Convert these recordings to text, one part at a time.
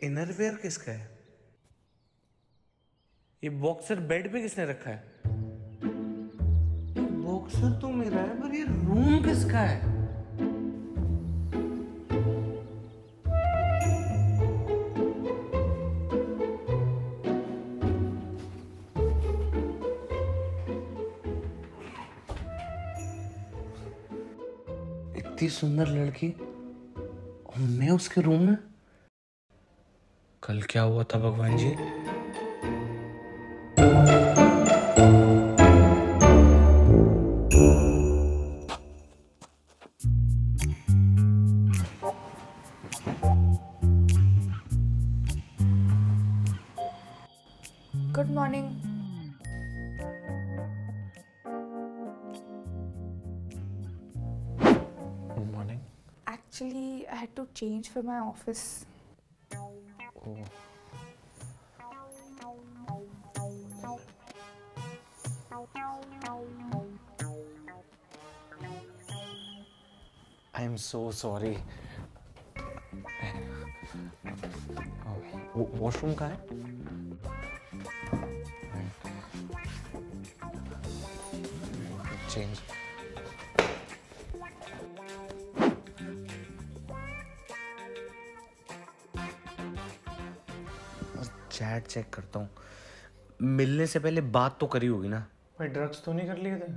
Innerwear किसका है? ये बॉक्सर बेड पे किसने रखा है? बॉक्सर तो मेरा है, पर ये रूम किसका है? इतनी सुंदर लड़की और मैं उसके रूम में। कल क्या हुआ था भगवान जी? Good morning. Good morning. Actually, I had to change for my office. I am so sorry. Washroom कहाँ है? चेंज। चैट चेक करता हूँ। मिलने से पहले बात तो करी होगी ना? भाई ड्रग्स तो नहीं कर लिए थे?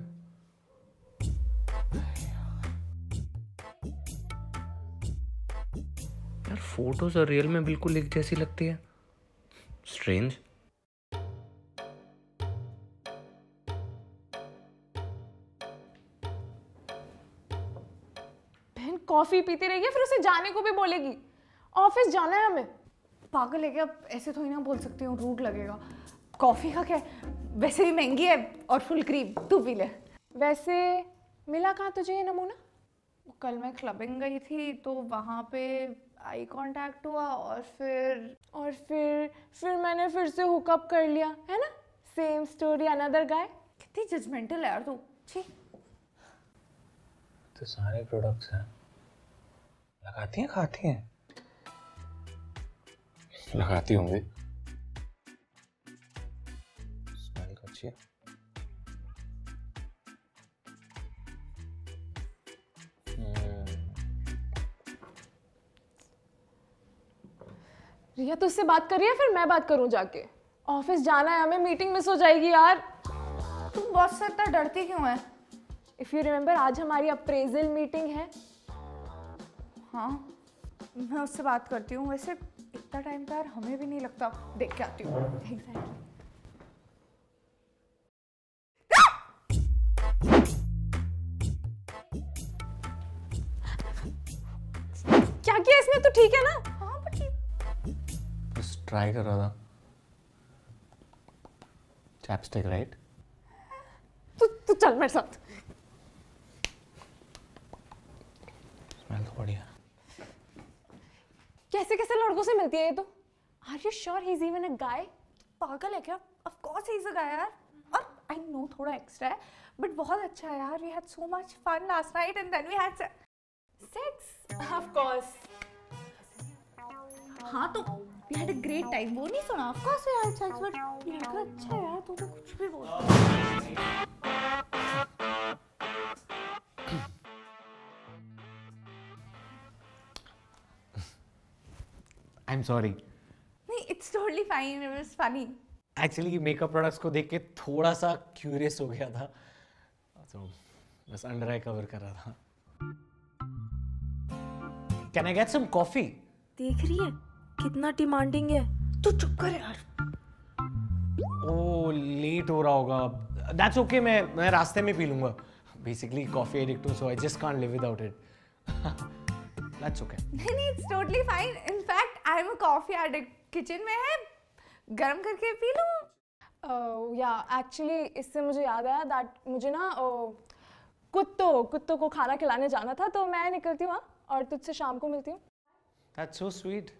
यार फोटोज और रियल में बिल्कुल एक जैसी लगती है। स्ट्रेंज। बहन कॉफी पीती रही है, फिर उसे जाने को भी बोलेगी। ऑफिस जाना है हमें। पागल है क्या? अब ऐसे थोड़ी ना बोल सकती हूँ, रूड लगेगा। कॉफी का क्या, वैसे भी महंगी है और फुल क्रीम। तू पी ले। वैसे मिला कहाँ तुझे ये नमूना? कल मैं क्लबिंग गई थी तो वहाँ पे आई कांटेक्ट हुआ और फिर मैंने फिर से हुकअप कर लिया, है ना? Same story, another guy. कितनी जजमेंटल है यार तू। छी। तो सारे प्रोडक्ट्स हैं। लगाती हैं, खाती हैं? लगाती होंगी। स्मेल अच्छी है। रिया तुझसे बात कर रही है, फिर मैं बात करूं जाके? ऑफिस जाना है हमें, मीटिंग मिस हो जाएगी यार। तू बॉस से इतना डरती क्यों है? इफ यू रिमेम्बर, आज हमारी अप्रेजल मीटिंग है। हाँ, मैं उससे बात करती हूँ। वैसे इतना टाइम तो यार हमें भी नहीं लगता। देख के आती हूँ। क्या किया इसने? तो ठीक है ना? हाँ बस ट्राई कर रहा था। ChapStick right? तू चल मेरे साथ। स्मेल तो बढ़िया। कैसे कैसे लड़कों से मिलती है ये तो? Are you sure he is even a guy? पागल है क्या? Of course he is a guy यार। और आई नो थोड़ा एक्स्ट्रा है, बट बहुत अच्छा है यार। We had so much fun last night and then we had sex. Of course. हाँ तो we had a great time. वो नहीं सुना? Of course we had sex, but लड़का अच्छा है यार। तू तो कुछ भी बोल। I am sorry. नहीं, it's totally fine. It was funny. Actually makeup products को देख के थोड़ा सा क्यूरियस हो गया था, तो बस अंडर आई कवर कर रहा था। Can I get some coffee? देख रही है कितना डिमांडिंग है। तू चुप कर यार। ओ लेट हो रहा होगा। दैट्स ओके, मैं रास्ते में पी लूंगा। बेसिकली कॉफी एडिक्ट हूं, so I just can't live without it. That's okay. नहीं, it's totally fine. In fact I am a coffee addict. Kitchen में है, गरम करके पी लूं। या एक्चुअली इससे मुझे याद आया दैट मुझे ना कुत्तों को खाना खिलाने जाना था, तो मैं निकलती हूँ और तुझसे शाम को मिलती हूँ। That's so sweet.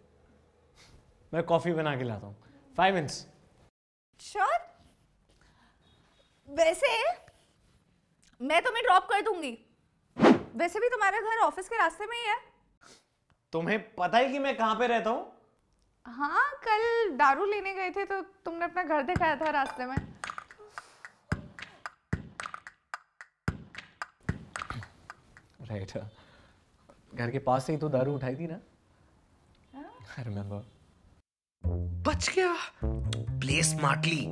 मैं कॉफी बना के लाता हूँ। 5 मिनट्स। श्योर? वैसे मैं तुम्हें ड्रॉप कर दूंगी। वैसे भी तुम्हारा घर ऑफिस के रास्ते में ही है। तुम्हें पता है कि मैं कहाँ पे रहता हूँ? हाँ, कल दारू लेने गए थे तो तुमने अपना घर दिखाया था रास्ते में। राइट, घर के पास से ही तो दारू उठाई थी ना। I remember. बच गया। Play smartly.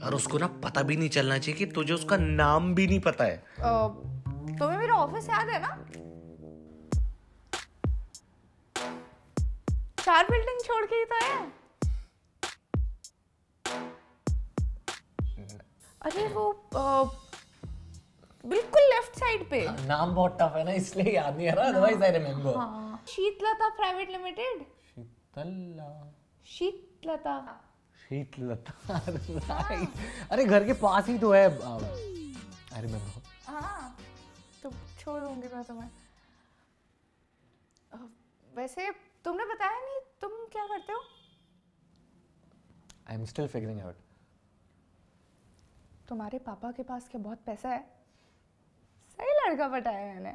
और उसको ना पता भी नहीं चलना चाहिए कि तुझे उसका नाम भी नहीं पता है। तुम्हें मेरा ऑफिस याद है ना? 4 बिल्डिंग छोड़ के ही तो है। अरे वो बिल्कुल लेफ्ट साइड पे। नाम बहुत टफ है ना, इसलिए याद नहीं आ रहा, अदरवाइज आई रिमेम्बर। हाँ, शीतलता प्राइवेट लिमिटेड। शीतलता। शीतलता, राइट। अरे घर के पास ही तो है। I remember. हाँ, तो छोड़ दूंगी मैं तुम्हें। वैसे तुमने बताया नहीं तुम क्या करते हो? I am still figuring out. तुम्हारे पापा के पास क्या बहुत पैसा है? सही लड़का पटाया मैंने।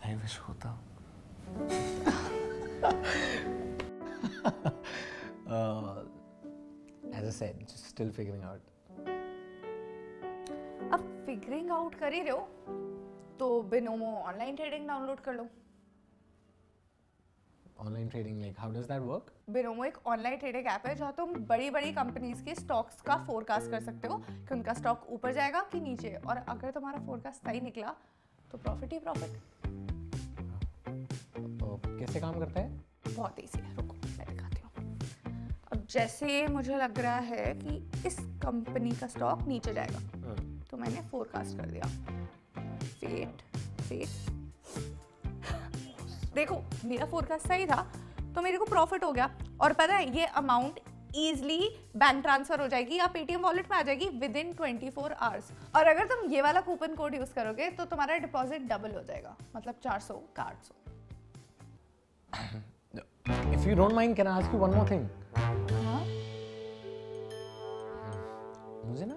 आई विश होता। As I said, just still figuring out. अब फिगरिंग आउट कर ही रहे हो तो बिनोमो ऑनलाइन ट्रेडिंग डाउनलोड कर लो। Online trading, like how does that work? Binomo एक ऑनलाइन ट्रेडिंग ऐप है जहाँ तुम बड़ी बड़ी कंपनीज के स्टॉक्स का फोरकास्ट कर सकते हो कि उनका स्टॉक ऊपर जाएगा कि नीचे, और अगर तुम्हारा फोरकास्ट सही निकला तो प्रॉफिट ही प्रॉफिट। तो कैसे काम करता है? बहुत ईजी है, रुको मैं दिखाती हूँ। अब जैसे मुझे लग रहा है कि इस कंपनी का स्टॉक नीचे जाएगा तो मैंने फोरकास्ट कर दिया। फेट देखो मेरा फोरकास्ट सही था तो मेरे को प्रॉफिट हो गया, और पता है ये अमाउंट इजीली बैंक ट्रांसफर हो जाएगी या पेटीएम वॉलेट में आ जाएगी विद इन 24 आवर्स। और अगर तुम ये वाला कूपन कोड यूज करोगे तो तुम्हारा डिपॉजिट डबल हो जाएगा, मतलब 400 का 800। If you don't mind, can I ask you one more thing? हाँ? मुझे ना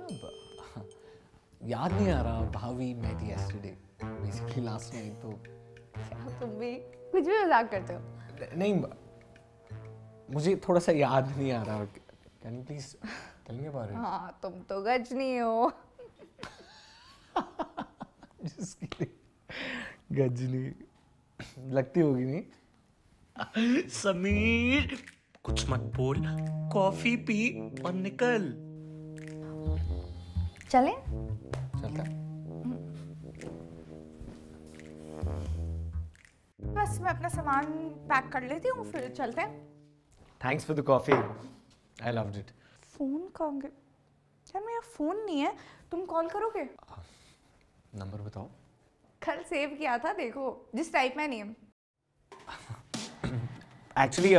याद नहीं आ रहा how we met yesterday. Basically last night तो तुम भी कुछ भी मजाक करते हो। नहीं, मुझे थोड़ा सा याद नहीं आ रहा। Can you please tell me about it? हाँ, तुम तो गजनी हो। Just kidding. गजनी लगती होगी नहीं? समीर कुछ मत बोल, कॉफी पी और निकल। चलें? चलता। बस मैं अपना सामान पैक कर लेती हूँ फिर चलते हैं। Thanks for the coffee. I loved it. Phone कहाँ गया? यार मेरा फोन नहीं है, तुम कॉल करोगे? नंबर बताओ। कल सेव किया था, देखो जिस टाइप में नेम। Actually,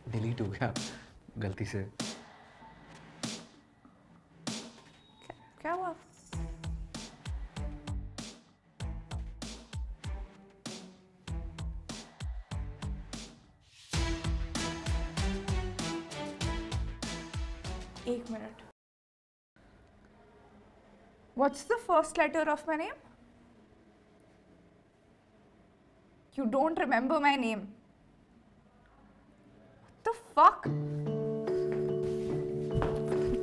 डिलीट हो गया गलती से। क्या हुआ? एक minute. What's the first letter of my name? You don't remember my name. What the fuck?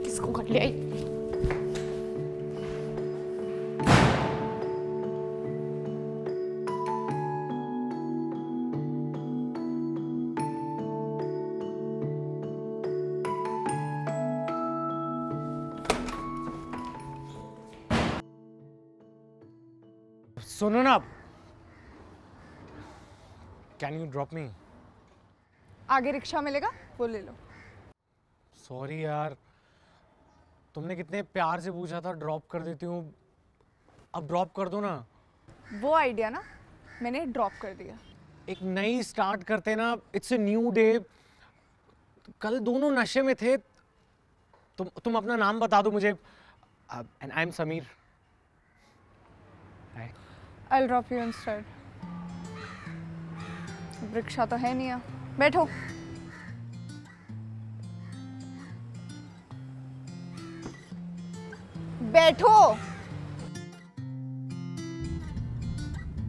किसको कर लिया? सुनो ना, कैन यू ड्रॉप मी? आगे रिक्शा मिलेगा, वो ले लो। सॉरी यार, तुमने कितने प्यार से पूछा था ड्रॉप कर देती हूँ, अब ड्रॉप कर दो ना। वो आइडिया ना मैंने ड्रॉप कर दिया। एक नई स्टार्ट करते ना, इट्स ए न्यू डे। कल दोनों नशे में थे। तुम अपना नाम बता दो मुझे। And I am Sameer. Hi. I'll drop you instead. Rickshaw तो है नहीं, बैठो। बैठो।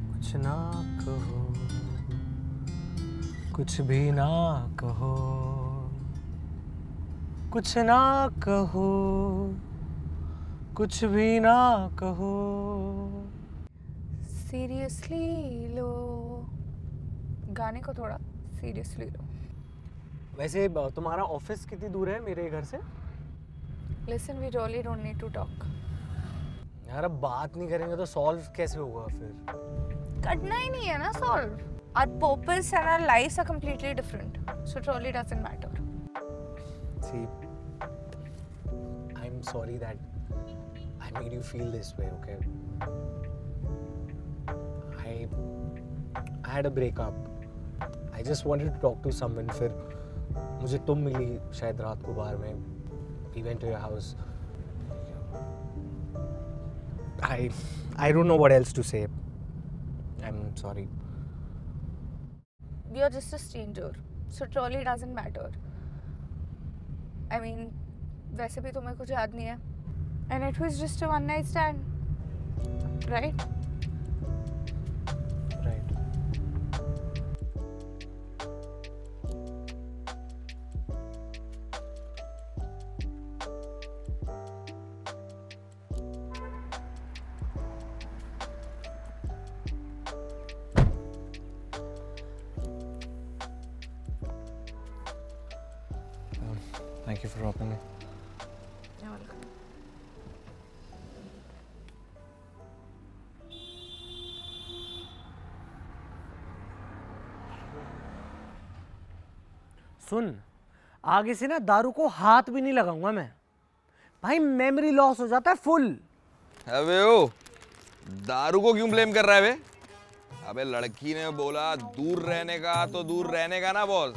कुछ ना कहो, कुछ भी ना कहो, कुछ ना कहो, कुछ भी ना कहो। सीरियसली लो, गाने को थोड़ा सीरियसली लो। वैसे तुम्हारा ऑफिस कितनी दूर है मेरे घर से? Listen, we really don't need to talk. यार अब बात नहीं करेंगे तो सॉल्व कैसे होगा फिर? करना ही नहीं है ना solve. Our purpose and our lives are completely different, so it really doesn't matter. See, I'm sorry that I made you feel this way, okay? I had a breakup. I just wanted to talk to someone. फिर मुझे तुम मिली शायद रात को बार में. We went to your house. I don't know what else to say. I'm sorry. You're just a stranger, so it really doesn't matter. I mean, वैसे भी तुम्हें कुछ याद नहीं है. And it was just a one night stand, right? Right. Thank you for dropping me. You're welcome. सुन, आगे से ना दारू को हाथ भी नहीं लगाऊंगा मैं। भाई मेमोरी लॉस हो जाता है फुल। अबे ओ, दारू को क्यों ब्लेम कर रहा है बे? अबे लड़की ने बोला दूर रहने का तो दूर रहने का ना बॉस।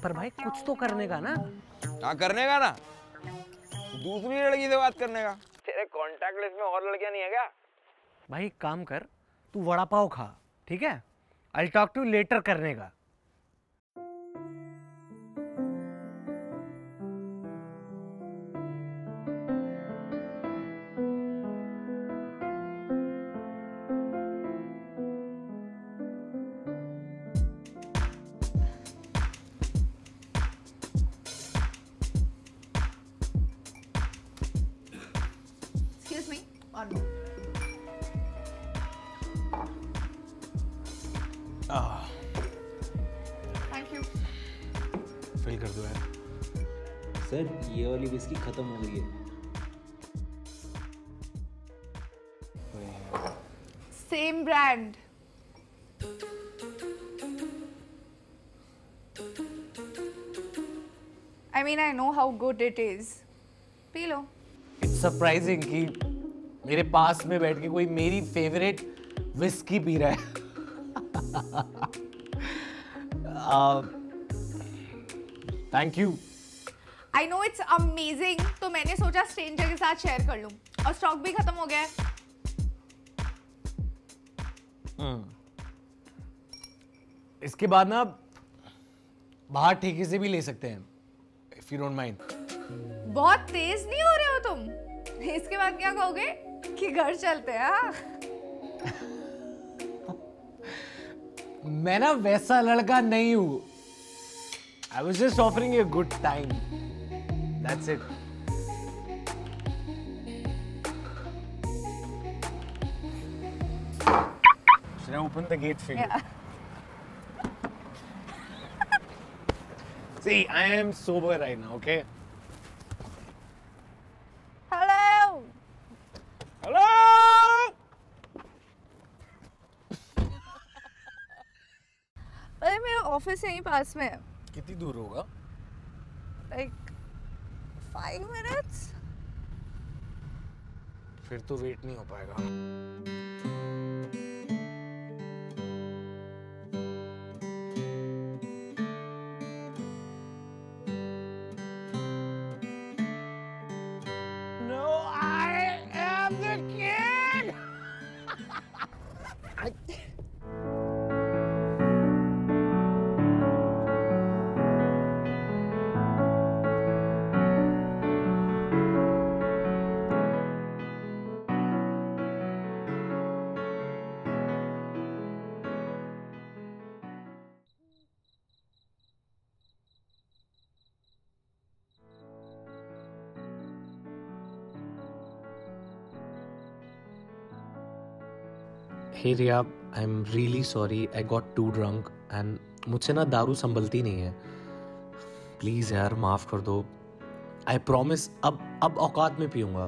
पर भाई कुछ तो करने का ना। हाँ करने का ना, दूसरी लड़की से बात करने का। तेरे कांटेक्ट लिस्ट में और लड़कियां नहीं है क्या? भाई एक काम कर, तू वड़ा पाव खा, ठीक है? I'll talk to you later करने का। Excuse me. One. Thank you. Fill कर दो यार। सर ये वाली विस्की खत्म हो गई है। Same brand. I mean, I know how good it is. P low. It's surprising कि मेरे पास में बैठ के कोई मेरी फेवरेट विस्की पी रहा है। Thank you. I know it's amazing. तो मैंने सोचा स्ट्रेंजर के साथ शेयर कर लूं. और स्टॉक भी खत्म हो गया है. इसके बाद ना बाहर ठेके से भी ले सकते हैं, if you don't mind. बहुत तेज नहीं हो रहे हो तुम. इसके बाद क्या कहोगे कि घर चलते हैं? हाँ? मैं ना वैसा लड़का नहीं हूँ. I was just offering you a good time. That's it. Should I open the gate for you? Yeah. See, I am sober right now, okay? Hello. Hello! अरे मेरा ऑफिस यहीं पास में है. कितनी दूर होगा? Like 5 minutes. फिर तो वेट नहीं हो पाएगा. No, I am the king. Hey Riya, I am really sorry, I got too drunk and मुझसे ना दारू संभलती नहीं है. प्लीज़ यार माफ़ कर दो. आई प्रॉमिस अब औकात में पीऊंगा.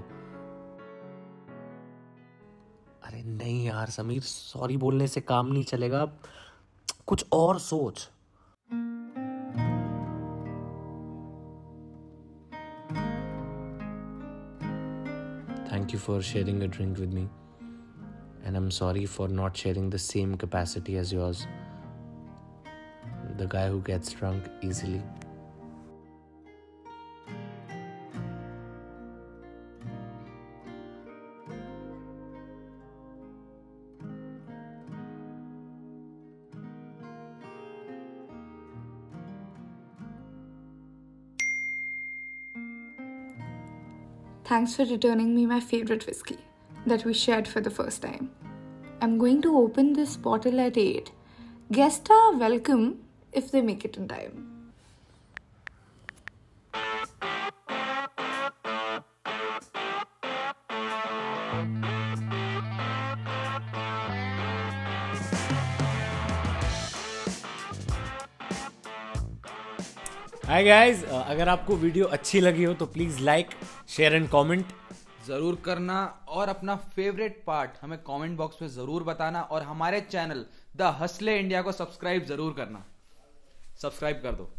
अरे नहीं यार समीर, सॉरी बोलने से काम नहीं चलेगा, कुछ और सोच. Thank you for sharing a drink with me. And I'm sorry for not sharing the same capacity as yours. The guy who gets drunk easily. Thanks for returning me my favorite whiskey that we shared for the first time. I'm going to open this bottle at 8. Guests are welcome if they make it in time. Hi guys, अगर आपको video अच्छी लगी हो तो please like, share and comment जरूर करना और अपना फेवरेट पार्ट हमें कमेंट बॉक्स में जरूर बताना और हमारे चैनल द हसले इंडिया को सब्सक्राइब जरूर करना. सब्सक्राइब कर दो.